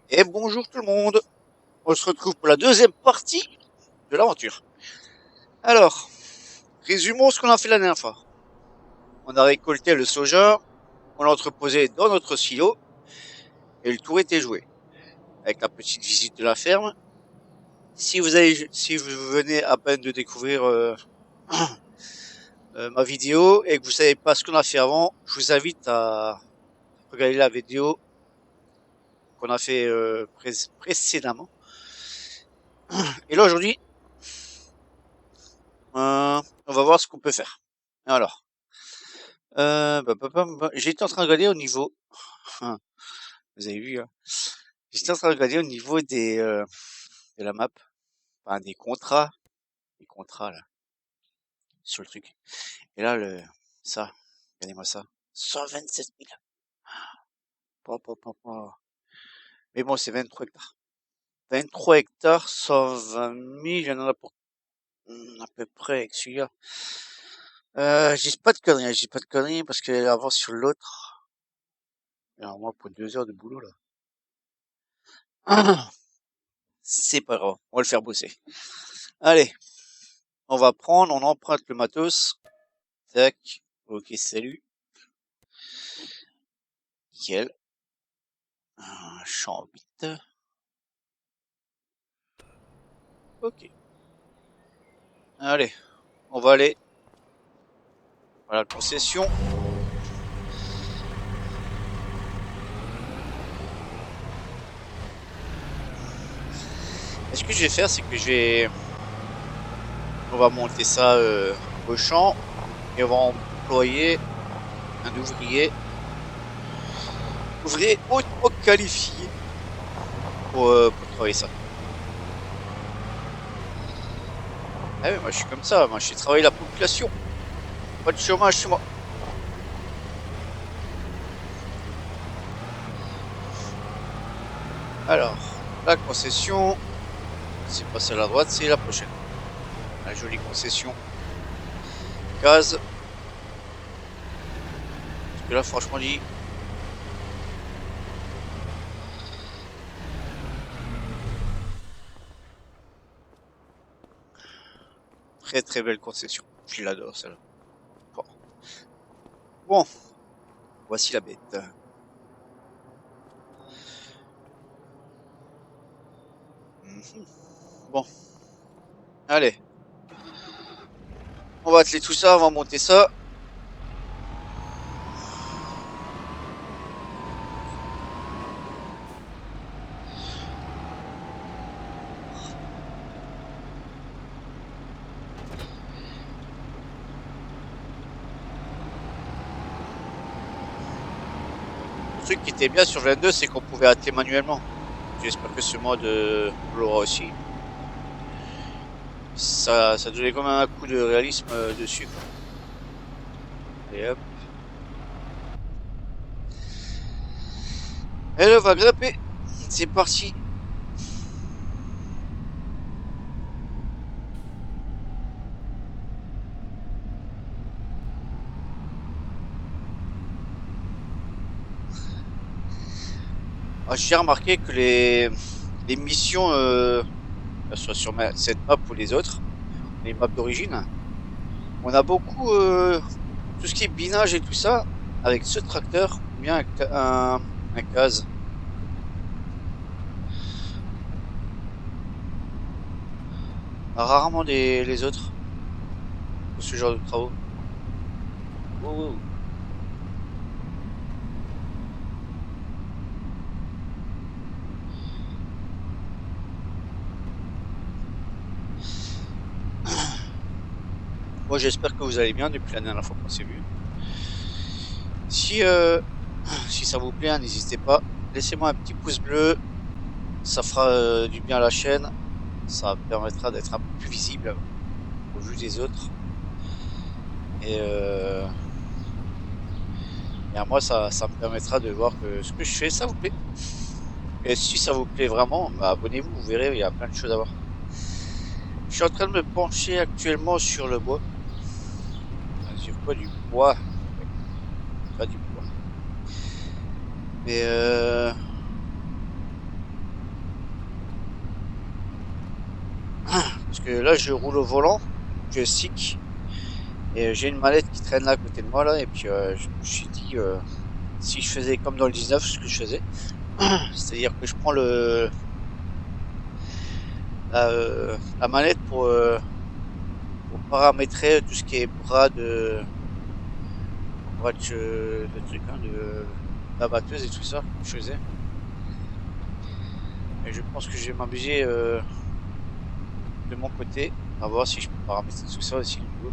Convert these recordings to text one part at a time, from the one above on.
Et bonjour tout le monde, on se retrouve pour la deuxième partie de l'aventure. Alors, résumons ce qu'on a fait la dernière fois. On a récolté le soja, on l'a entreposé dans notre silo, et le tour était joué. Avec la petite visite de la ferme. Si vous venez à peine de découvrir ma vidéo et que vous savez pas ce qu'on a fait avant, je vous invite à regarder la vidéo qu'on a fait précédemment. Et là aujourd'hui, on va voir ce qu'on peut faire. Alors, j'étais en train de regarder au niveau, vous avez vu, hein, j'étais en train de regarder au niveau de la map, enfin des contrats là, sur le truc. Et là, ça, regardez-moi ça, 127 000. Pa, pa, pa, pa. Mais bon, c'est 23 hectares. 23 hectares, 120 000, il y en a pour à peu près avec celui-là. Je dis pas de conneries, je dis pas de conneries parce que avant sur l'autre, alors moi pour 2 heures de boulot là, c'est pas grave, on va le faire bosser. Allez, on va prendre, on emprunte le matos. Tac, ok, salut. Nickel. Champ 8. Ok. Allez, on va aller à la concession. Et ce que je vais faire, c'est que on va monter ça au champ et on va employer un ouvrier hautement qualifié pour travailler ça. Ah oui, moi je suis comme ça, moi je sais travailler la population. Pas de chômage chez moi. Alors, la concession, c'est pas celle à droite, c'est la prochaine. La jolie concession. Gaz. Parce que là, franchement dit, très très belle concession. Je l'adore celle-là. Bon, voici la bête. Bon, allez. On va atteler tout ça, on va monter ça. Le truc qui était bien sur le 22, c'est qu'on pouvait atteler manuellement. J'espère que ce mode l'aura aussi. Ça donnait quand même un coup de réalisme dessus, quoi. Et hop. Et là, on va grimper. C'est parti. Ah, j'ai remarqué que les missions, soit sur cette map ou les autres, les maps d'origine, on a beaucoup tout ce qui est binage et tout ça avec ce tracteur ou bien un case. Rarement les autres pour ce genre de travaux. Wow, wow. Moi j'espère que vous allez bien depuis la dernière fois qu'on s'est vu. Si, si ça vous plaît, n'hésitez pas, laissez-moi un petit pouce bleu, ça fera du bien à la chaîne, ça permettra d'être un peu plus visible au vu des autres. Et, et à moi ça me permettra de voir que ce que je fais ça vous plaît. Et si ça vous plaît vraiment, bah, abonnez-vous, vous verrez, il y a plein de choses à voir. Je suis en train de me pencher actuellement sur le bois. Sur quoi? Du bois. Pas du bois. Mais Parce que là, je roule au volant, je stick, et j'ai une mallette qui traîne là à côté de moi, là, et puis je me suis dit, si je faisais comme dans le 19, ce que je faisais, c'est-à-dire que je prends la mallette pour paramétrer tout ce qui est de trucs, hein, la batteuse et tout ça, que je faisais. Et je pense que je vais m'amuser de mon côté, à voir si je peux paramétrer tout ça aussi du coup.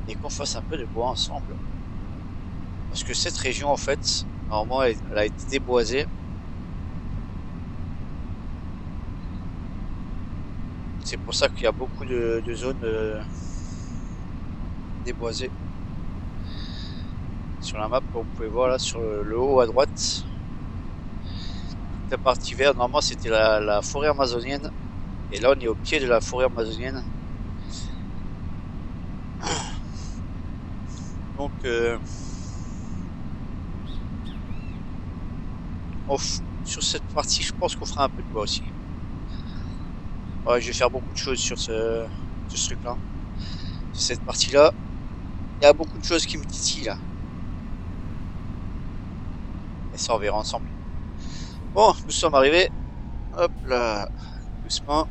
Et qu'on fasse un peu de bois ensemble. Parce que cette région, en fait, normalement, elle a été déboisée. C'est pour ça qu'il y a beaucoup de zones déboisées sur la map, comme vous pouvez voir là sur le haut à droite. Toute la partie verte, normalement, c'était la forêt amazonienne. Et là, on est au pied de la forêt amazonienne. Donc, sur cette partie, je pense qu'on fera un peu de bois aussi. Ouais, je vais faire beaucoup de choses sur ce truc-là. Sur cette partie-là, il y a beaucoup de choses qui me titillent là. Et ça, on verra ensemble. Bon, nous sommes arrivés. Hop là, doucement.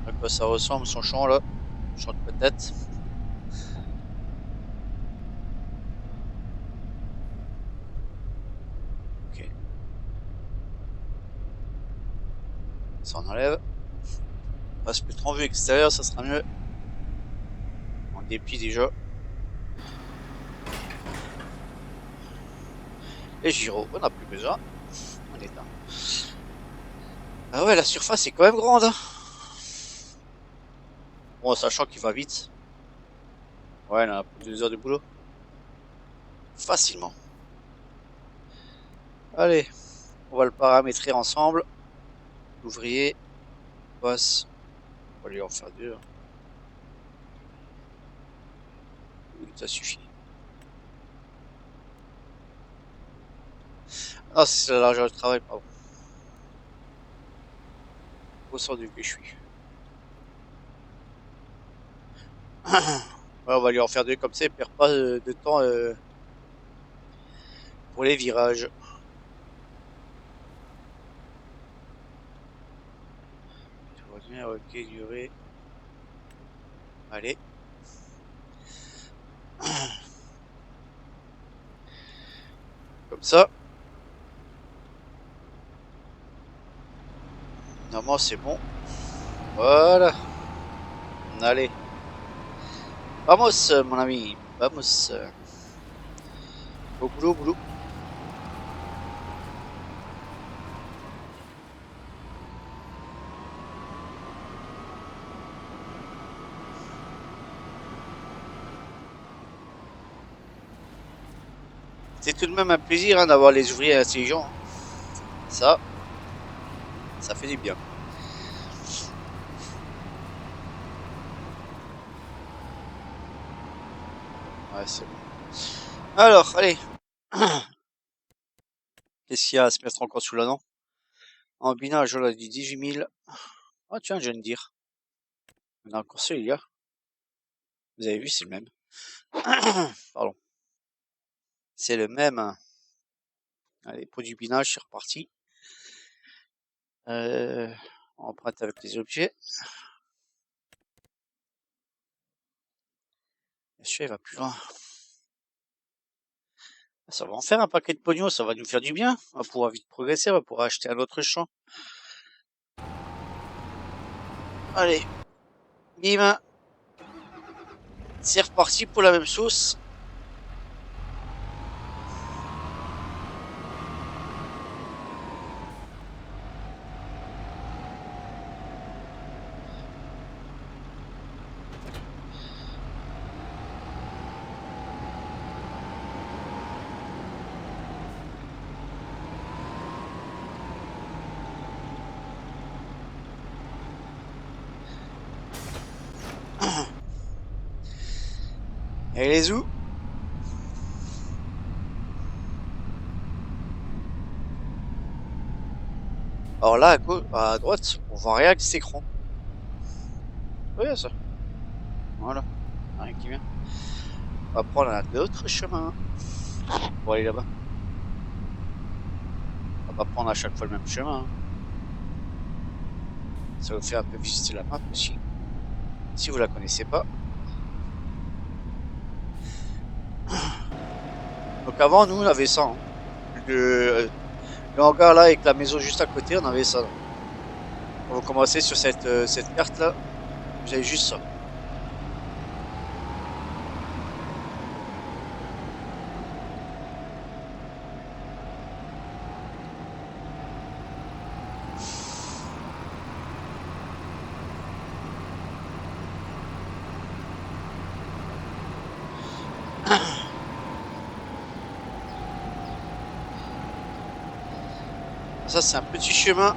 À quoi ça ressemble son champ là? Champ de patates. Ok. Ça on enlève. On va se mettre en vue extérieure, ça sera mieux. En dépit déjà. Les gyros, on n'a plus besoin. On éteint. Ah ouais, la surface est quand même grande. Hein. Bon, sachant qu'il va vite. Ouais, on a plus de 2 heures de boulot. Facilement. Allez, on va le paramétrer ensemble. L'ouvrier passe. On va lui en faire 2. Hein. Ça suffit. Ah, c'est la largeur du travail, pardon. Au sens du que je suis. Ouais, on va lui en faire 2 comme ça, il perd pas de temps pour les virages. Tout va bien, ok, durée. Allez. Comme ça. Normalement, c'est bon. Voilà. Allez. Vamos, mon ami. Vamos. Au boulot, au boulot. C'est tout de même un plaisir hein, d'avoir les ouvriers intelligents. Ça fait du bien. Ouais, c'est bon. Alors, allez. Qu'est-ce qu'il y a à se mettre encore sous la dent? En binage, on a dit 18 000. Ah tiens, je viens de dire. On a encore celui-là. Vous avez vu, c'est le même. Pardon. C'est le même. Allez, produit binage, c'est reparti. Empreinte avec les objets. Bien sûr, il va plus loin. Ça va en faire un paquet de pognon, ça va nous faire du bien. On va pouvoir vite progresser, on va pouvoir acheter un autre champ. Allez, bim. C'est reparti pour la même sauce. Et les où? Alors là, à droite, on voit rien que cet écran. Oui, ça. Voilà. Rien qui vient. On va prendre un autre chemin pour aller là-bas. On va pas prendre à chaque fois le même chemin, hein. Ça vous fait un peu visiter la map aussi. Si vous la connaissez pas. Donc avant, nous, on avait ça, hein. Le hangar là avec la maison juste à côté, on avait ça. Quand vous commencez sur cette carte là, vous avez juste ça. Ça, c'est un petit chemin.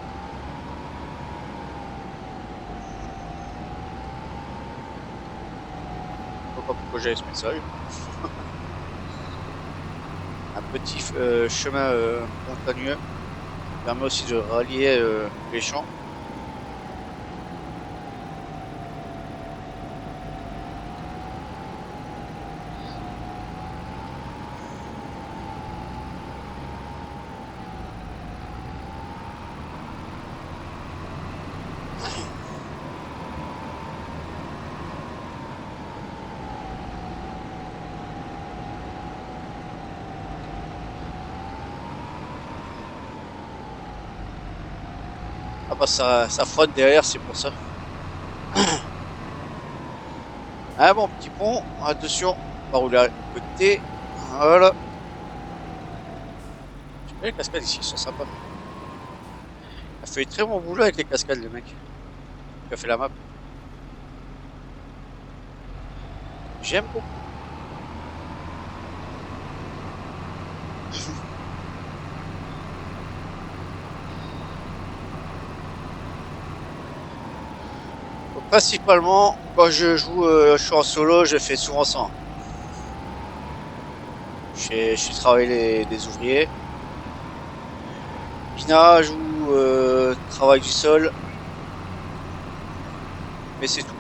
Je sais pas pourquoi j'avais ce message. Un petit chemin montagneux qui permet aussi de rallier les champs. Ah bah ça frotte derrière, c'est pour ça. Un bon petit pont, attention, on va rouler à côté. Voilà. Les cascades ici sont sympas. Il a fait très bon boulot avec les cascades, le mec qui a fait la map. J'aime beaucoup. Donc, principalement, quand je joue, je suis en solo, je fais souvent ça. Je suis travailler des ouvriers. Pinage ou travail du sol. Mais c'est tout.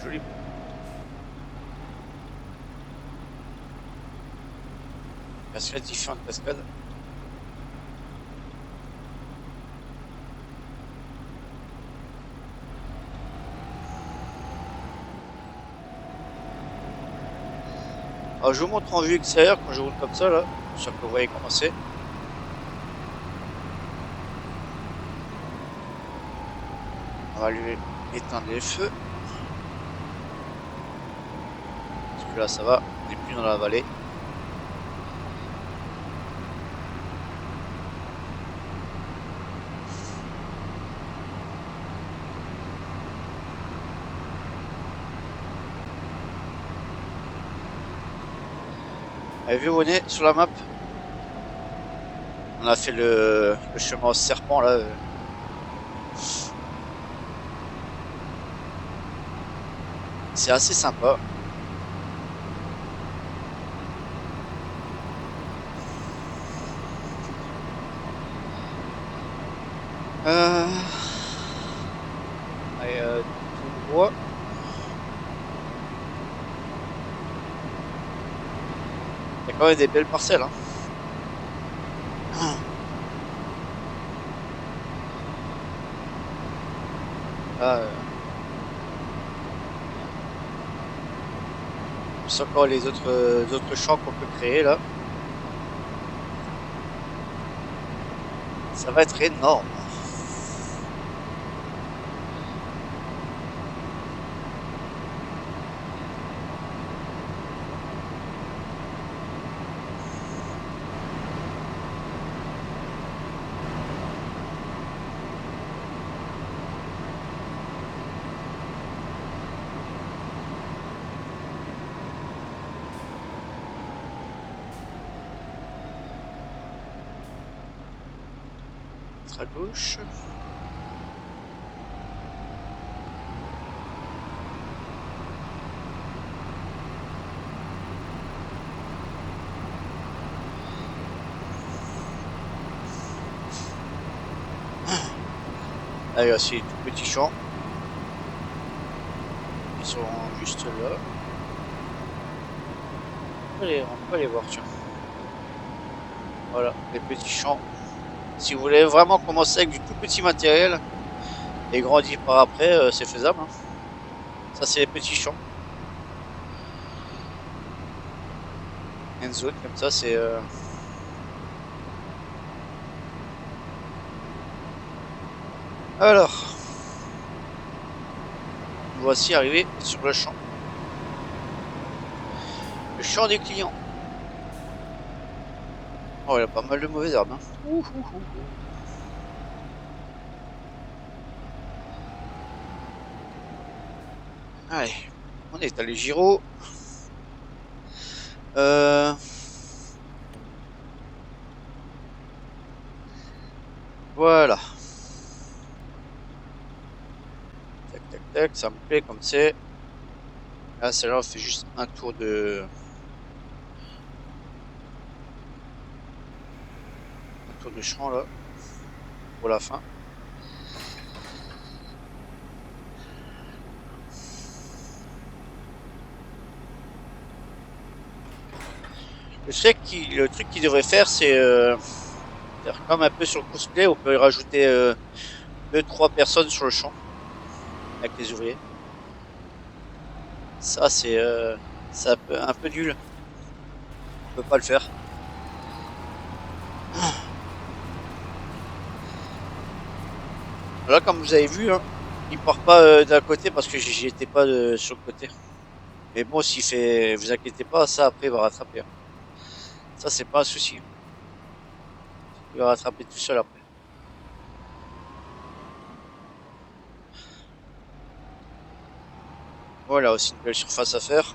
Joli. Cascade, différentes cascades. Alors, je vous montre en vue extérieure quand je roule comme ça là. Je suis sûr que vous voyez comment c'est. On va lui éteindre les feux. Parce que là ça va, on n'est plus dans la vallée. Avez vu où on est sur la map? On a fait le chemin au serpent là. C'est assez sympa. Allez, tout droit. Il y a quand même des belles parcelles, hein. Là, c'est encore les autres champs qu'on peut créer là. Ça va être énorme. À gauche. Là, il y a ces tout petits champs qui sont juste là. On peut les voir, tiens. Voilà, les petits champs. Si vous voulez vraiment commencer avec du tout petit matériel et grandir par après, c'est faisable, hein. Ça, c'est les petits champs. Une zone comme ça, c'est... Alors, nous voici arrivés sur le champ. Le champ des clients. Oh, il y a pas mal de mauvaises herbes, hein. Ouh, ouh, ouh. Allez, on est allé Giro. Voilà. Tac, tac, tac, ça me plaît comme c'est. Là, celle-là, on fait juste un tour de champ, là, pour la fin. Le truc qu'il devrait faire, c'est faire comme un peu sur le cosplay, on peut rajouter 2-3 personnes sur le champ avec les ouvriers. Ça, c'est un peu nul. On peut pas le faire. Là, comme vous avez vu, hein, il part pas d'un côté parce que j'y étais pas sur le côté. Mais bon, s'il fait, vous inquiétez pas, ça après il va rattraper, hein. Ça, c'est pas un souci. Il va rattraper tout seul après. Voilà, aussi une belle surface à faire.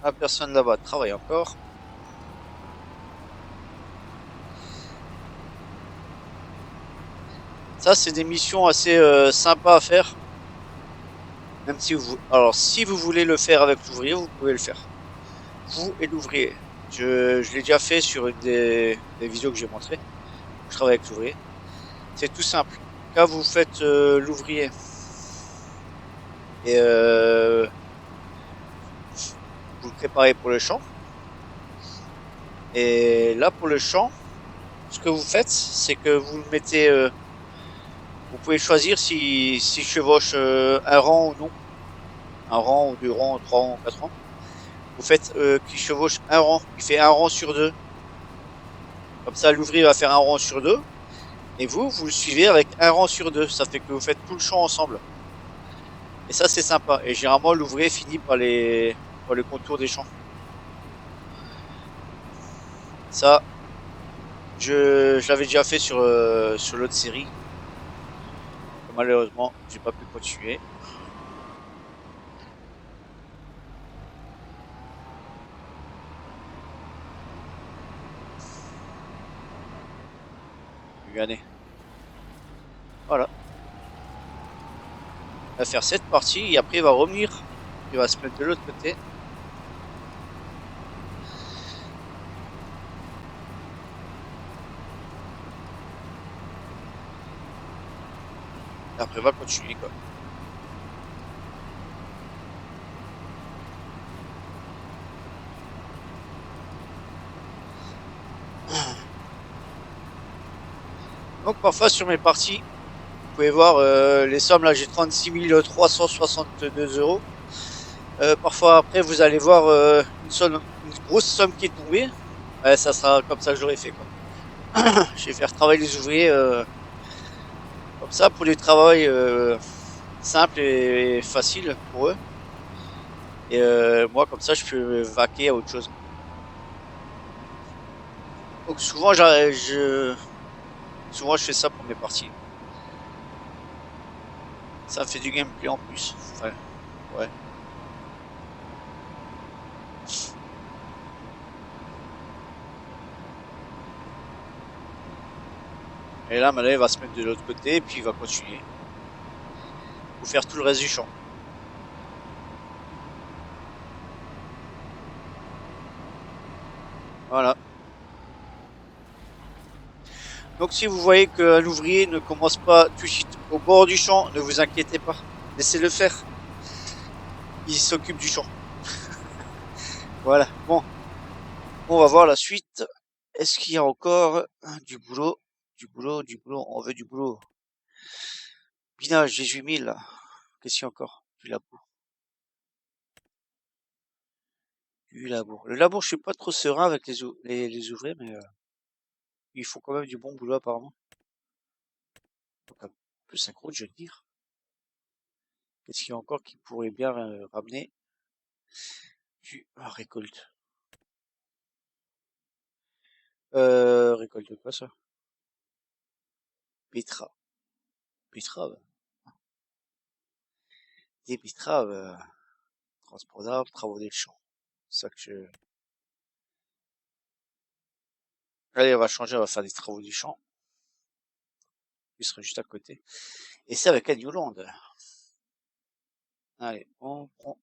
La personne là-bas travaille encore. Ça, c'est des missions assez sympas à faire. Même si vous, alors si vous voulez le faire avec l'ouvrier, vous pouvez le faire. Vous et l'ouvrier. Je l'ai déjà fait sur une des vidéos que j'ai montrées. Je travaille avec l'ouvrier. C'est tout simple. Quand vous faites l'ouvrier et vous le préparez pour le champ. Et là, pour le champ, ce que vous faites, c'est que vous le mettez. Vous pouvez choisir si chevauche un rang ou non. Un rang ou 2 rangs, 3 rangs, 4 rangs. Vous faites qu'il chevauche un rang. Il fait un rang sur 2. Comme ça, l'ouvrier va faire un rang sur 2. Et vous le suivez avec un rang sur 2. Ça fait que vous faites tout le champ ensemble. Et ça, c'est sympa. Et généralement, l'ouvrier finit par le contour des champs. Ça, je l'avais déjà fait sur l'autre série. Malheureusement, j'ai pas pu continuer. Regardez. Voilà. Il va faire cette partie et après il va revenir. Il va se mettre de l'autre côté. Et après il va continuer quoi. Donc parfois sur mes parties, vous pouvez voir les sommes là, j'ai 36 362 euros. Parfois après vous allez voir une grosse somme qui est tombée. Ouais, ça sera comme ça que j'aurais fait quoi. Je vais faire travailler les ouvriers comme ça pour les travails simples et faciles pour eux. Et moi comme ça je peux vaquer à autre chose. Donc souvent souvent je fais ça pour mes parties. Ça fait du gameplay en plus. Enfin, ouais. Et là, maintenant, il va se mettre de l'autre côté et puis il va continuer. Pour faire tout le reste du champ. Voilà. Donc si vous voyez qu'un ouvrier ne commence pas tout de suite au bord du champ, ne vous inquiétez pas. Laissez-le faire. Il s'occupe du champ. Voilà. Bon. On va voir la suite. Est-ce qu'il y a encore du boulot? Du boulot, du boulot. On veut du boulot. Binage, 18 000. Qu'est-ce qu'il y a encore? Du labour. Du labour. Le labour, je suis pas trop serein avec les ouvriers, mais ils font quand même du bon boulot apparemment. Donc un peu synchrone, je veux dire. Qu'est-ce qu'il y a encore qui pourrait bien ramener du récolte? Récolte quoi ça? Betteraves. Betteraves. Des betteraves. Transport d'arbres, travaux des champs. C'est ça que je... Allez, on va changer, on va faire des travaux du champ. Il sera juste à côté. Et c'est avec Agnoland. Allez, on prend.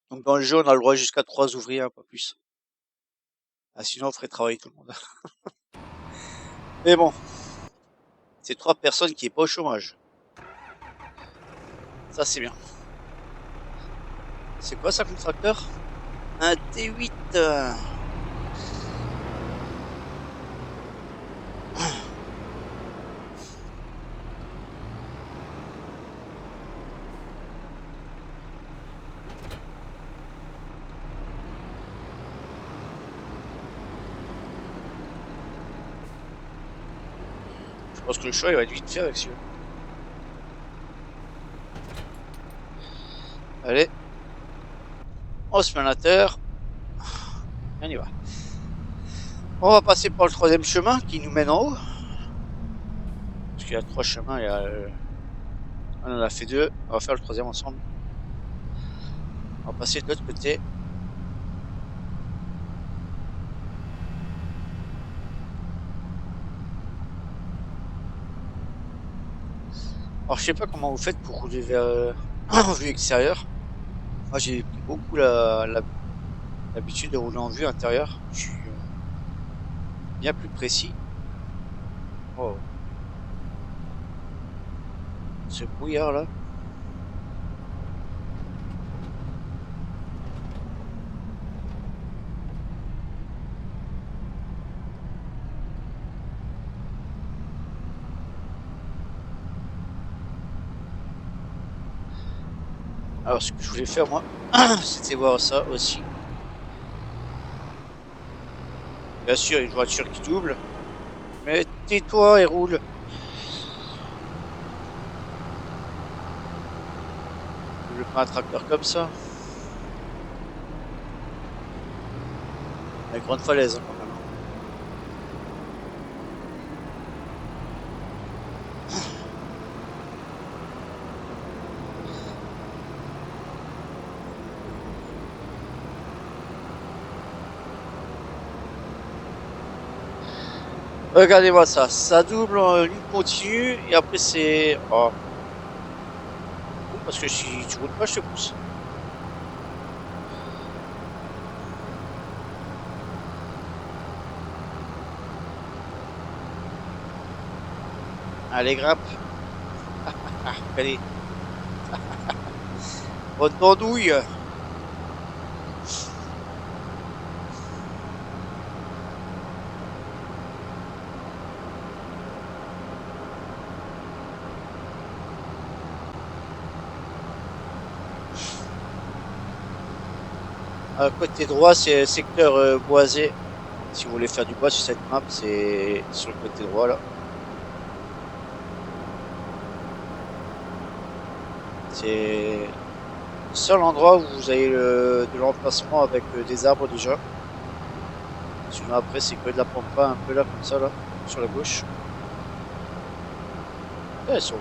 Donc dans le jeu, on a le droit jusqu'à 3 ouvriers, hein, pas plus. Ah, sinon, on ferait travailler tout le monde. Mais bon, c'est 3 personnes qui est pas au chômage. Ça, c'est bien. C'est quoi ça comme tracteur? Un T8. Je pense que le choix, il va être vite fait avec celui-là. Allez. On se met à l'intérieur. On y va. On va passer par le 3e chemin qui nous mène en haut. Parce qu'il y a 3 chemins, il y a... On en a fait 2. On va faire le 3e ensemble. On va passer de l'autre côté. Alors je sais pas comment vous faites pour rouler vers en vue extérieure. Moi j'ai pris beaucoup l'habitude de rouler en vue intérieure. Je suis bien plus précis. Oh. Ce brouillard là. Alors ce que je voulais faire moi, c'était voir ça aussi. Bien sûr, une voiture qui double. Mais tais-toi et roule. Je veux pas un tracteur comme ça. La grande falaise hein, quand même. Regardez-moi ça, ça double en ligne continue et après c'est... Oh. Parce que si tu roules pas, je te pousse. Allez, grimpe. Allez. Bonne bandouille. Côté droit, c'est secteur boisé. Si vous voulez faire du bois sur cette map, c'est sur le côté droit là. C'est le seul endroit où vous avez de l'emplacement avec des arbres déjà. Sinon après c'est que de la pampa un peu là comme ça là, sur la gauche. Et elles sont...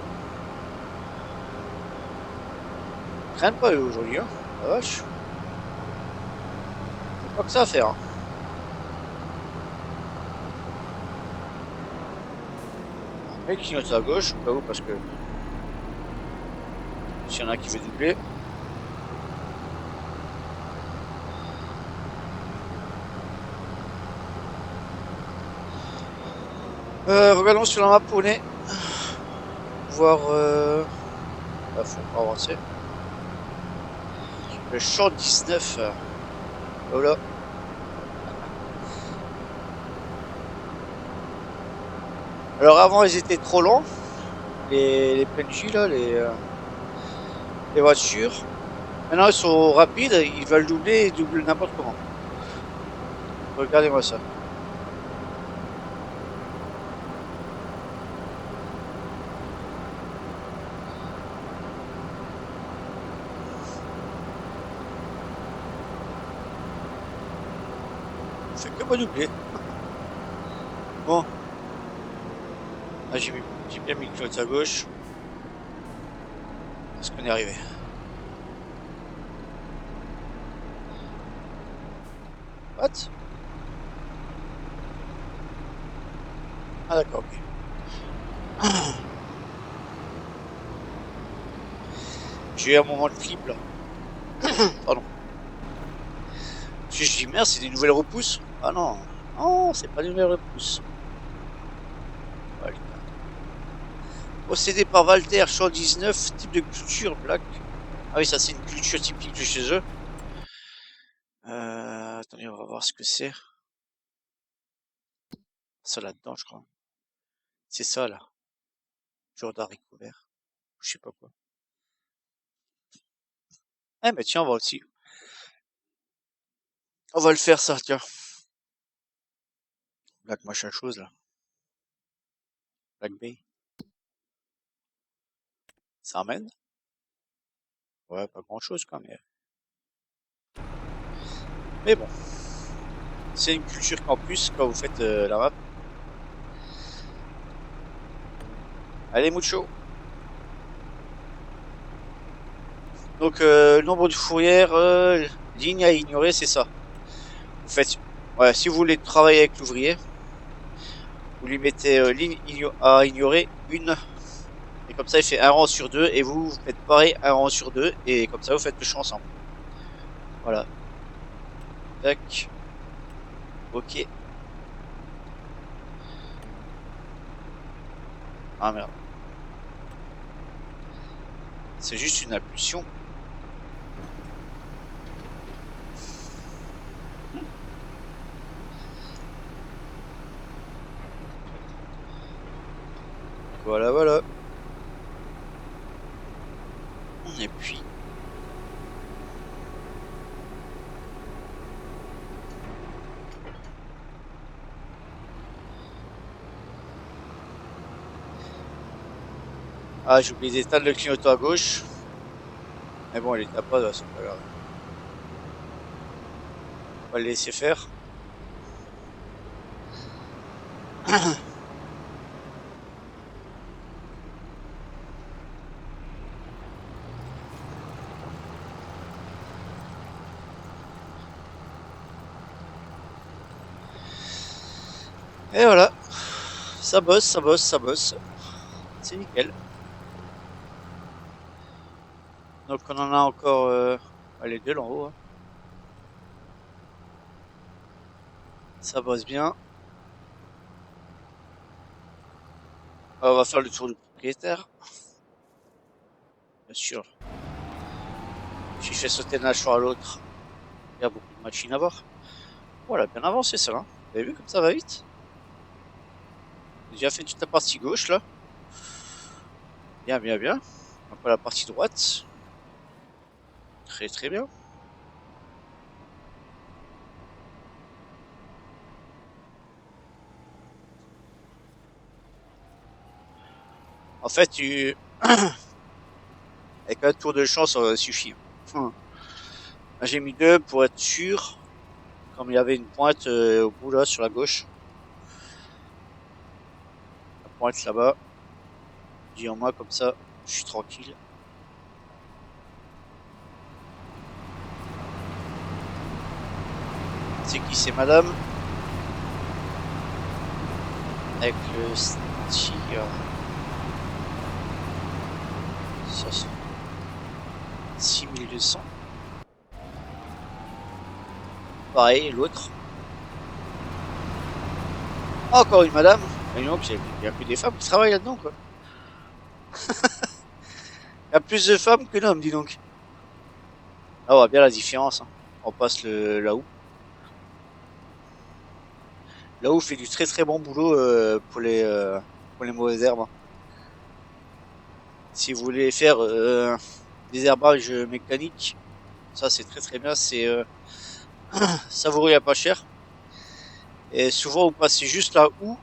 Ils traînent pas eux aujourd'hui, hein. La vache. Pas que ça à faire. Hein. Un mec qui note à gauche, au cas où, parce que s'il y en a qui veut doubler. Regardons sur la map où on est. Voir... faut avancer. Le champ 19. Oh là. Alors avant ils étaient trop lents. Les PNJ là, les voitures. Maintenant ils sont rapides, ils veulent doubler et doublent n'importe comment. Regardez-moi ça. C'est que pas doubler. Bon. Ah, j'ai bien mis le clotte à gauche. Est-ce qu'on est arrivé? What? Ah d'accord, ok. J'ai eu un moment de flip là. Pardon. Je dis merde, c'est des nouvelles repousses. Ah non. Non, c'est pas des nouvelles repousses. Voilà. Possédé par Walter, champ 19, type de culture, black. Ah oui, ça c'est une culture typique de chez eux. Attendez, on va voir ce que c'est. Ça là-dedans, je crois. C'est ça là. Genre d'haricots verts. Je sais pas quoi. Eh mais tiens, on va aussi. On va le faire ça, tiens. Black machin chose là. Black Bay. Ça amène? Ouais, pas grand chose quand même. Mais bon. C'est une culture campus quand vous faites la map. Allez, mucho. Donc, nombre de fourrières, ligne à ignorer, c'est ça. Vous faites, ouais, si vous voulez travailler avec l'ouvrier, vous lui mettez ligne à ignorer une, et comme ça il fait un rang sur deux, et vous faites pareil, un rang sur deux, et comme ça vous faites le champ ensemble. Voilà. Tac. Ok. Ah merde. C'est juste une impulsion. Voilà, voilà. Et puis... Ah, j'ai oublié d'éteindre le clignotant à gauche. Mais bon, il est à pas, là, c'est pas grave. On va le laisser faire. Et voilà. Ça bosse, ça bosse, ça bosse. C'est nickel. Donc on en a encore les deux là en haut. Hein. Ça bosse bien. On va faire le tour du propriétaire. Bien sûr. Si je fais sauter d'un champ à l'autre, il y a beaucoup de machines à voir. Voilà, bien avancé ça. Hein. Vous avez vu comme ça va vite? J'ai déjà fait toute la partie gauche là. Bien, bien, bien. Encore la partie droite. Très, très bien. En fait, avec un tour de champ, ça suffit. J'ai mis deux pour être sûr. Comme il y avait une pointe au bout là, sur la gauche. La pointe là-bas. Dis en moi comme ça, je suis tranquille. C'est qui? C'est madame? Avec le style. Ça, 6200. Pareil, l'autre. Encore une madame. Ah, dis donc, il y a que des femmes qui travaillent là-dedans, quoi. Il y a plus de femmes que d'hommes, dis donc. Ah, on voit bien la différence, hein. On passe là-haut. Là-haut fait du très très bon boulot pour les mauvaises herbes, hein. Si vous voulez faire des herbages mécaniques, ça c'est très très bien, c'est savoureux et pas cher. Et souvent vous passez juste là où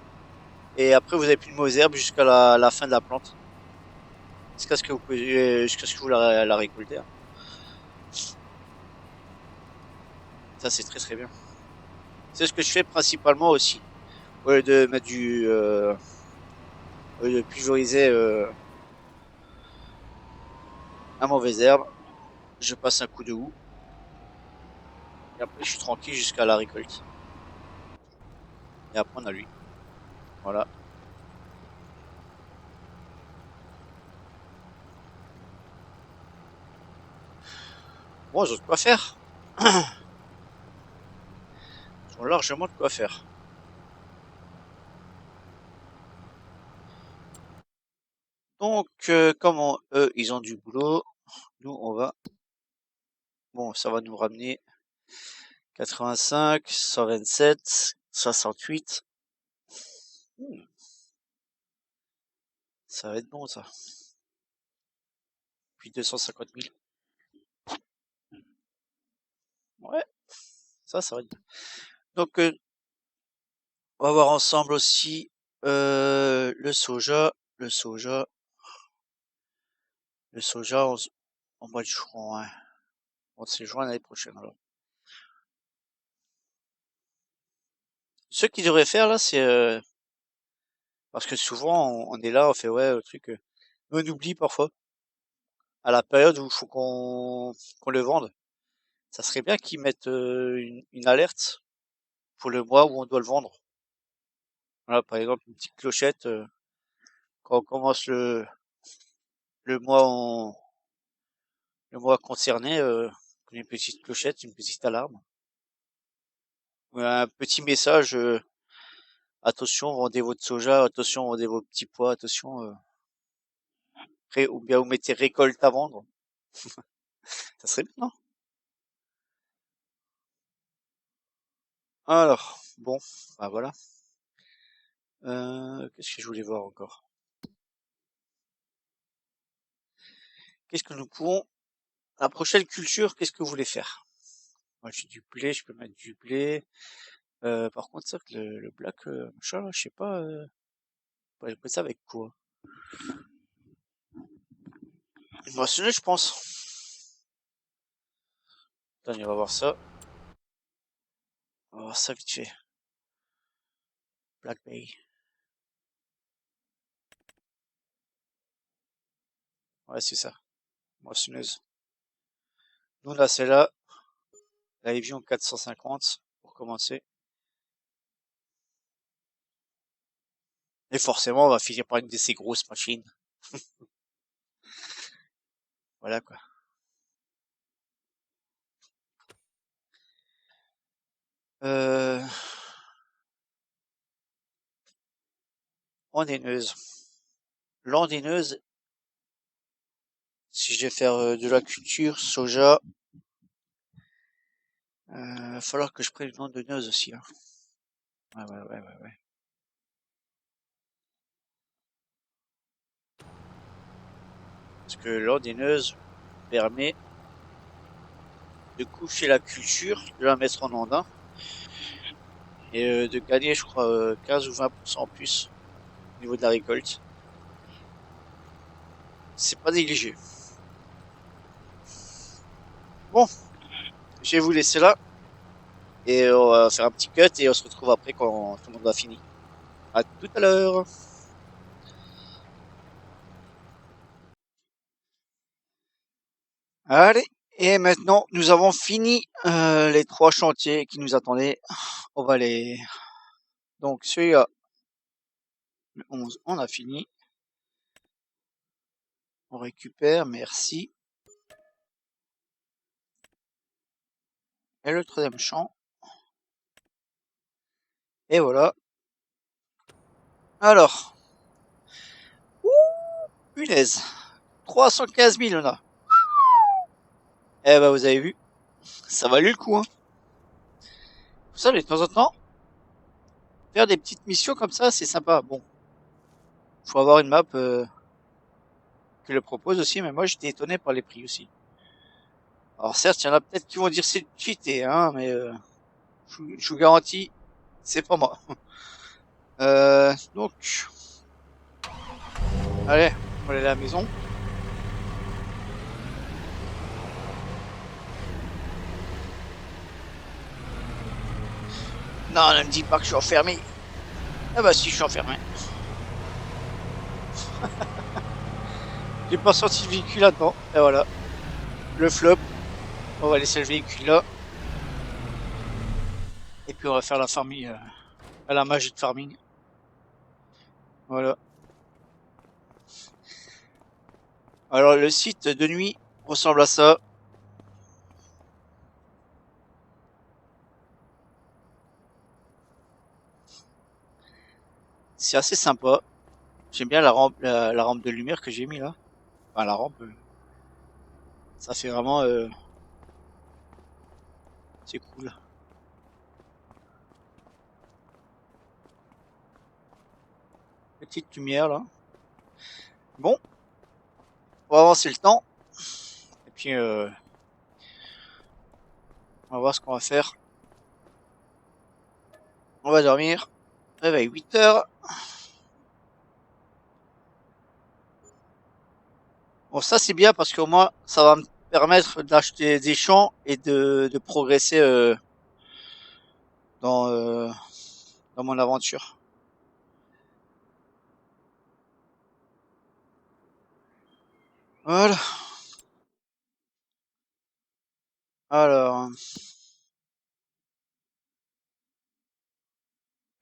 et après vous avez plus de mauvaises herbes jusqu'à la fin de la plante. Jusqu'à ce que vous la récoltez, hein. Ça c'est très très bien. C'est ce que je fais principalement aussi. Au lieu de mettre au lieu de pulvériser la mauvaise herbe, je passe un coup de houe et après je suis tranquille jusqu'à la récolte. Et après on a lui. Voilà. Bon, ils ont de quoi faire. Ils ont largement de quoi faire. Donc, comment eux, ils ont du boulot, nous, on va... Bon, ça va nous ramener 85, 127, 68. Hmm, ça va être bon, ça. Puis 250 000. Ouais, ça va être bien. Donc, on va voir ensemble aussi le soja. Le soja en mois de juin. Bon, c'est juin l'année prochaine, alors. Ce qu'ils devraient faire, là, c'est... parce que souvent, on est là, on fait, ouais, le truc... on oublie parfois, à la période où il faut qu'on le vende. Ça serait bien qu'ils mettent une alerte pour le mois où on doit le vendre. Voilà, par exemple, une petite clochette quand on commence le mois le mois concerné, une petite clochette, une petite alarme, ou un petit message attention, vendez votre soja, attention, vendez vos petits pois, attention, ou bien vous mettez récolte à vendre. Ça serait bien, non? Alors, bon, bah voilà. Qu'est-ce que je voulais voir encore? Qu'est-ce que nous pouvons... La prochaine culture, qu'est-ce que vous voulez faire? Moi, j'ai du blé, je peux mettre du blé. Par contre, ça, que le black, machin, là, je sais pas, on va ça avec quoi? Une moissonneuse, je pense. Attends, on va voir ça. On va voir ça vite fait. Black Bay. Ouais, c'est ça. Moissonneuse. Nous, là, c'est là. La Evian 450, pour commencer. Et forcément, on va finir par une de ces grosses machines. Voilà, quoi. Euh, Landaineuse. Landaineuse, si je vais faire de la culture, soja, va falloir que je prenne une landaineuse aussi, hein. Ouais. Parce que l'ordonneuse permet de coucher la culture, de la mettre en andin, et de gagner, je crois, 15 ou 20% en plus au niveau de la récolte. C'est pas négligé. Bon, je vais vous laisser là, et on va faire un petit cut, et on se retrouve après quand tout le monde a fini. À tout à l'heure. Allez, et maintenant, nous avons fini les 3 chantiers qui nous attendaient. On va les... Donc, celui-là, le 11, on a fini. On récupère, merci. Et le troisième champ. Et voilà. Alors, ouh, punaise, 315 000 on a. Eh ben vous avez vu, ça valait le coup. Hein. Pour ça, de temps en temps, faire des petites missions comme ça, c'est sympa. Bon, faut avoir une map qui le propose aussi, mais moi j'étais étonné par les prix aussi. Alors certes, il y en a peut-être qui vont dire c'est cheaté, hein, mais je vous garantis, c'est pas moi. Donc, allez, on va aller à la maison. Non, ne me dis pas que je suis enfermé. Ah bah si, je suis enfermé. J'ai pas sorti le véhicule là-dedans. Et voilà, le flop. On va laisser le véhicule là. Et puis on va faire la farming, à la magie de farming. Voilà. Alors le site de nuit ressemble à ça. C'est assez sympa. J'aime bien la rampe de lumière que j'ai mis là. Enfin la rampe, ça fait vraiment, c'est cool. Petite lumière là. Bon, on va avancer le temps. Et puis on va voir ce qu'on va faire. On va dormir. Réveil 8 heures. Bon ça c'est bien parce qu'au moins ça va me permettre d'acheter des champs et de progresser dans, dans mon aventure. Voilà. Alors,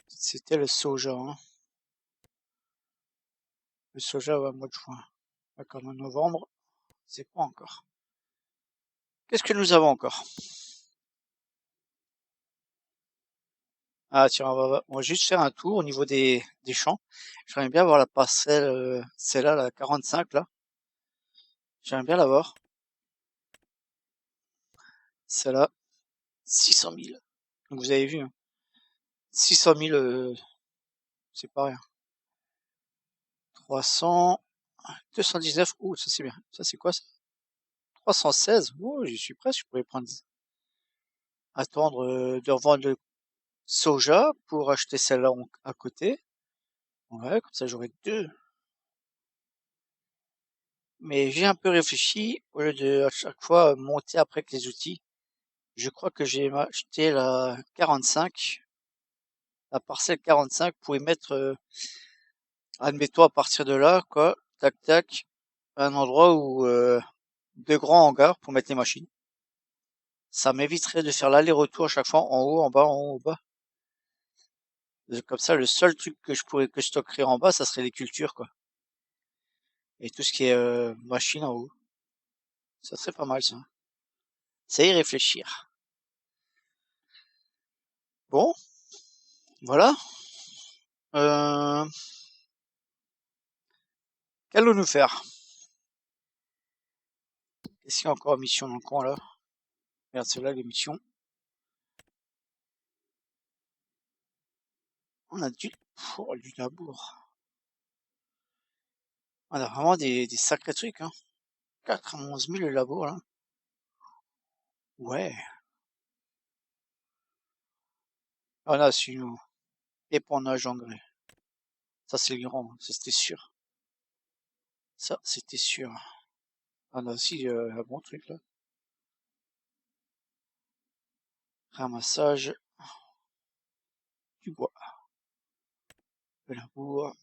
c'était le soja. Hein. Le soja, ouais, mois de juin. D'accord, en novembre, c'est pas encore. Qu'est-ce que nous avons encore? Ah tiens, on va juste faire un tour au niveau des champs. J'aimerais bien voir la parcelle, celle-là, la 45 là. J'aimerais bien la voir. Celle-là, 600 000. Donc vous avez vu, hein. 600 000, c'est pas rien. 300, 219. Ouh, ça c'est bien. Ça c'est quoi ça? 316. Oh, j'y suis presque. Je pourrais prendre, attendre de revendre le soja pour acheter celle-là à côté. Ouais, comme ça j'aurai deux. Mais j'ai un peu réfléchi, au lieu de à chaque fois monter après avec les outils. Je crois que j'ai acheté la 45, la parcelle 45 pour y mettre, admettons à partir de là, quoi, tac tac, un endroit où deux grands hangars pour mettre les machines. Ça m'éviterait de faire l'aller-retour à chaque fois en haut, en bas, en haut, en bas. Comme ça, le seul truc que je stockerais en bas, ça serait les cultures, quoi. Et tout ce qui est machine en haut. Ça serait pas mal, ça. C'est y réfléchir. Bon, voilà. Euh, qu'allons-nous faire? Est-ce qu'il y a encore une mission dans le coin, là? Regarde, c'est là, les missions. On a du labour. On a vraiment des sacrés trucs, hein. 91 000 le labour, là. Ouais. On a sinon, épandage engrais. Ça, c'est le grand, ça, c'était sûr. Ça, c'était sûr. On a aussi un bon truc, là. Ramassage du bois. Le labour.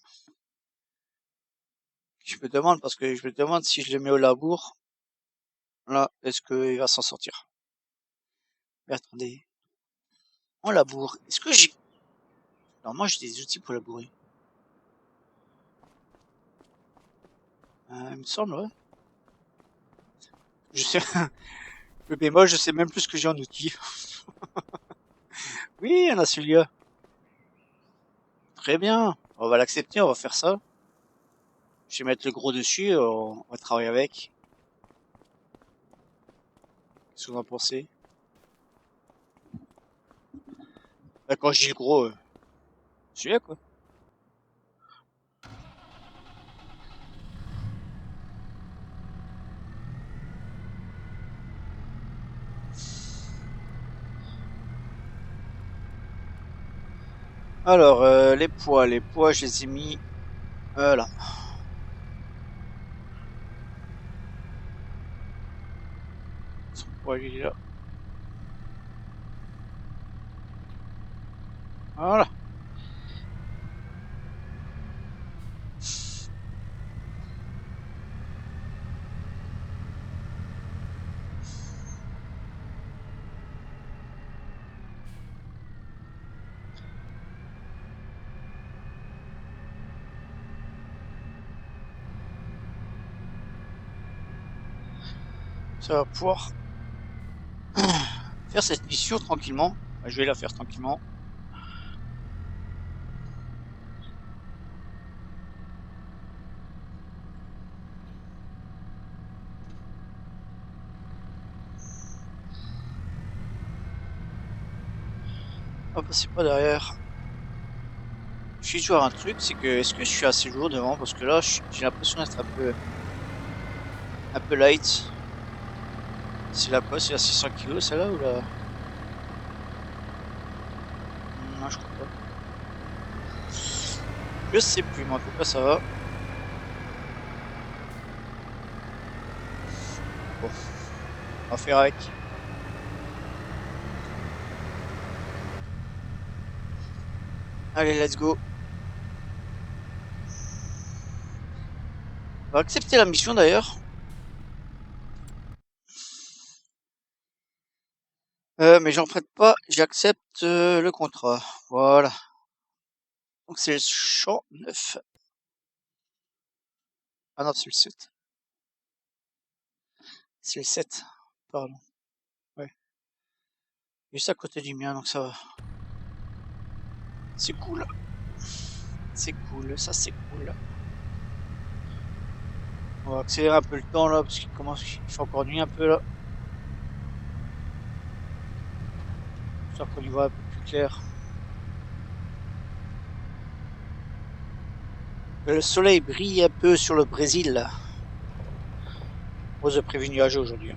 Je me demande, parce que je me demande si je le mets au labour, là, est-ce qu'il va s'en sortir? Mais attendez. En labour, est-ce que j'ai... Normalement, j'ai des outils pour labourer. Il me semble, ouais. Je sais... Le bémol, je sais même plus ce que j'ai en outils. Oui, on a celui-là. Très bien. On va l'accepter, on va faire ça. Je vais mettre le gros dessus, on va travailler avec. Qu'est-ce que vous en pensez? Là, quand je dis le gros, celui-là, quoi. Alors, les poids, je les ai mis là. Son poids, il est là. Voilà. Ça va pouvoir faire cette mission tranquillement. Je vais la faire tranquillement. On va passer pas derrière. Je suis toujours un truc, c'est que est-ce que je suis assez lourd devant? Parce que là, j'ai l'impression d'être un peu light. C'est la quoi? C'est la 600 kg celle-là ou la... Non, je crois pas. Je sais plus, mais en tout cas ça va. Bon, on va faire avec. Allez, let's go. On va accepter la mission d'ailleurs. Mais j'en prête pas, j'accepte le contrat. Voilà. Donc c'est le champ 9. Ah non, c'est le 7. C'est le 7. Pardon. Ouais. Juste à côté du mien, donc ça va. C'est cool. C'est cool, ça c'est cool. On va accélérer un peu le temps là, parce qu'il commence, il fait encore nuit un peu là. J'espère qu'on y voit un peu plus clair. Le soleil brille un peu sur le Brésil là. Rose prévu nuageux aujourd'hui.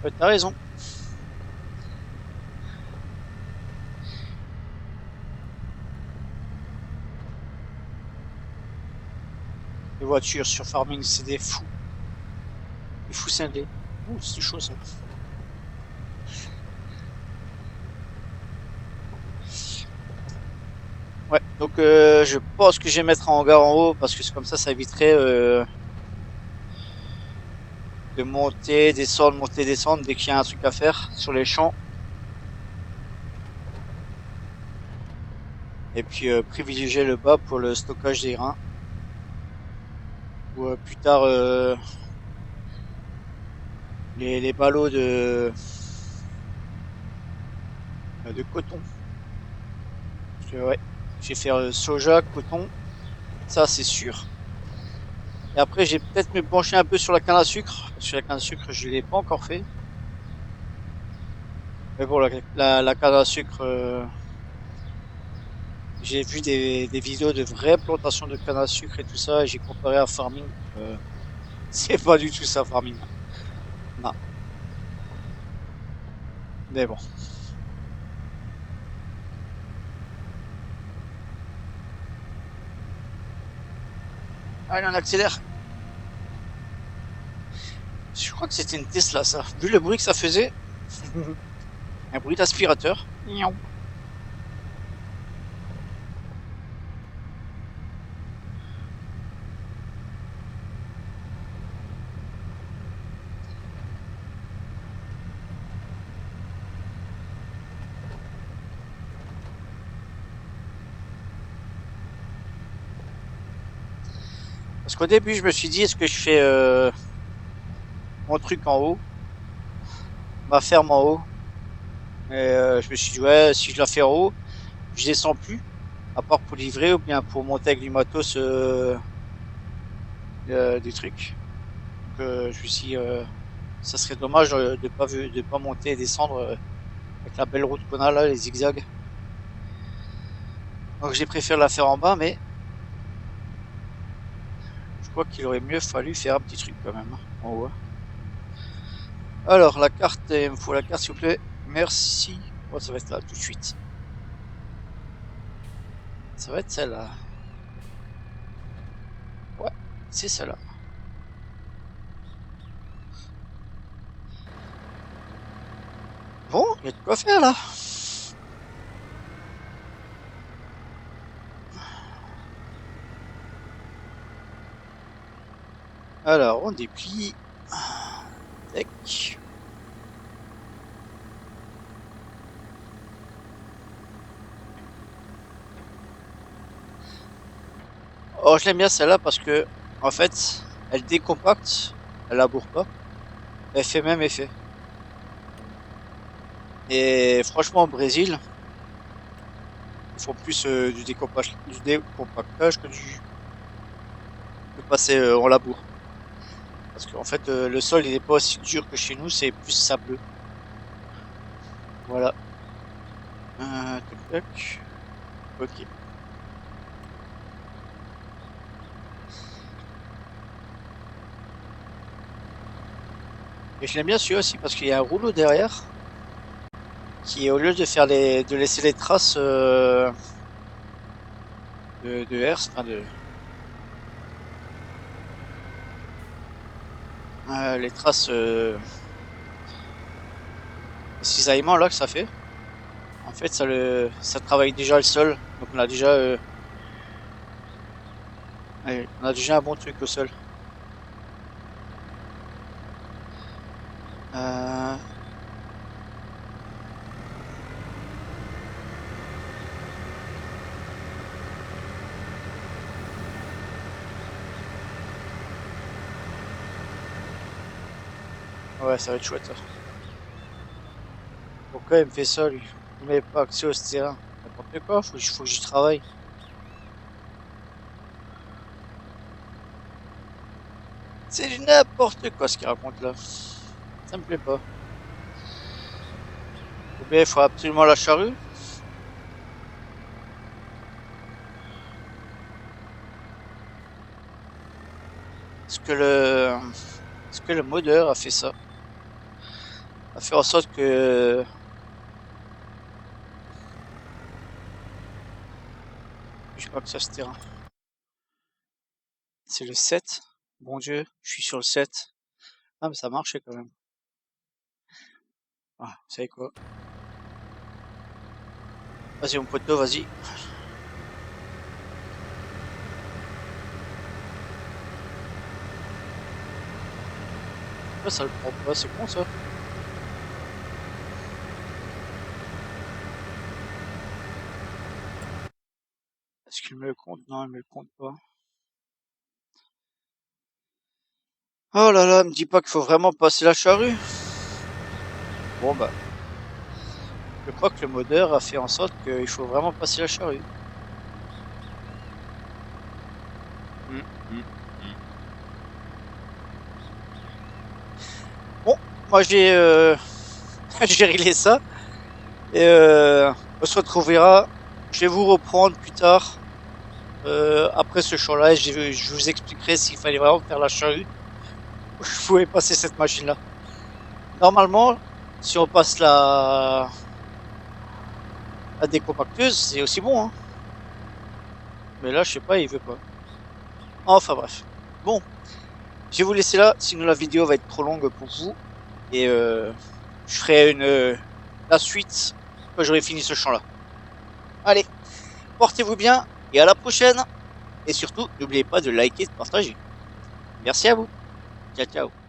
Ouais, t'as raison. Les voitures sur Farming, c'est des fous. Des fous cinglés. Ouh, c'est chaud ça. Ouais, donc je pense que je vais mettre un hangar en haut parce que c'est comme ça éviterait de monter, descendre dès qu'il y a un truc à faire sur les champs. Et puis privilégier le bas pour le stockage des grains. Ou plus tard les ballots de coton. Parce que, ouais, je vais faire soja, coton, ça c'est sûr. Et après, j'ai peut-être me pencher un peu sur la canne à sucre, parce que la canne à sucre, je l'ai pas encore fait. Mais bon, la canne à sucre, j'ai vu des vidéos de vraies plantations de canne à sucre et tout ça, et j'ai comparé à farming. C'est pas du tout ça, farming. Non. Mais bon. Allez, on accélère. Je crois que c'était une Tesla, ça. Vu le bruit que ça faisait. Un bruit d'aspirateur. Parce qu'au début, je me suis dit, est-ce que je fais mon truc en haut, ma ferme en haut. Et je me suis dit, ouais, si je la fais en haut, je descends plus, à part pour livrer ou bien pour monter avec du matos du truc. Donc je me suis dit, ça serait dommage de pas monter et descendre avec la belle route qu'on a là, les zigzags. Donc j'ai préféré la faire en bas, mais je crois qu'il aurait mieux fallu faire un petit truc quand même, hein, en haut. Alors la carte, il me faut la carte s'il vous plaît. Merci. Oh, ça va être là tout de suite. Ça va être celle-là. Ouais, c'est celle-là. Bon, il y a de quoi faire là. Alors, on déplie. Tac. Oh, je l'aime bien celle-là parce que, en fait, elle décompacte, elle laboure pas, elle fait même effet. Et franchement, au Brésil, ils font plus du décompactage que de passer en labour. Parce qu'en fait, le sol, il est pas aussi dur que chez nous, c'est plus sableux. Voilà. Tac, tac. Ok. Et je l'aime bien celui-là aussi parce qu'il y a un rouleau derrière qui, au lieu de faire de laisser les traces de herse, enfin les traces de cisaillement là que ça fait. En fait, ça travaille déjà le sol, donc on a déjà un bon truc au sol. Euh, ouais, ça va être chouette ça. Pourquoi il me fait ça lui? Il m'avait pas accès au terrain. N'importe quoi, faut que j'y travaille. C'est du n'importe quoi ce qu'il raconte là. Ça me plaît pas. Ou bien il faut absolument la charrue. Est-ce que est-ce que le modeur a fait ça? A fait en sorte que je sais pas que ça se terrain. C'est le 7. Bon Dieu, je suis sur le 7. Ah mais ça marchait quand même. Ah, vous savez quoi? Vas-y mon poteau, vas-y. Pourquoi ça le prend pas? C'est con ça. Est-ce qu'il me le compte? Non, il me le compte pas. Oh là là, me dis pas qu'il faut vraiment passer la charrue. Bon bah, je crois que le modeur a fait en sorte qu'il faut vraiment passer la charrue. Mm, mm, mm. Bon, moi j'ai j'ai réglé ça. Et on se retrouvera. Je vais vous reprendre plus tard. Après ce champ-là, je vous expliquerai s'il fallait vraiment faire la charrue. Je pouvais passer cette machine-là. Normalement, si on passe la décompacteuse, c'est aussi bon, hein. Mais là, je sais pas, il veut pas. Enfin bref. Bon, je vais vous laisser là, sinon la vidéo va être trop longue pour vous. Et je ferai la suite quand j'aurai fini ce champ-là. Allez, portez-vous bien et à la prochaine. Et surtout, n'oubliez pas de liker et de partager. Merci à vous. Ciao, ciao.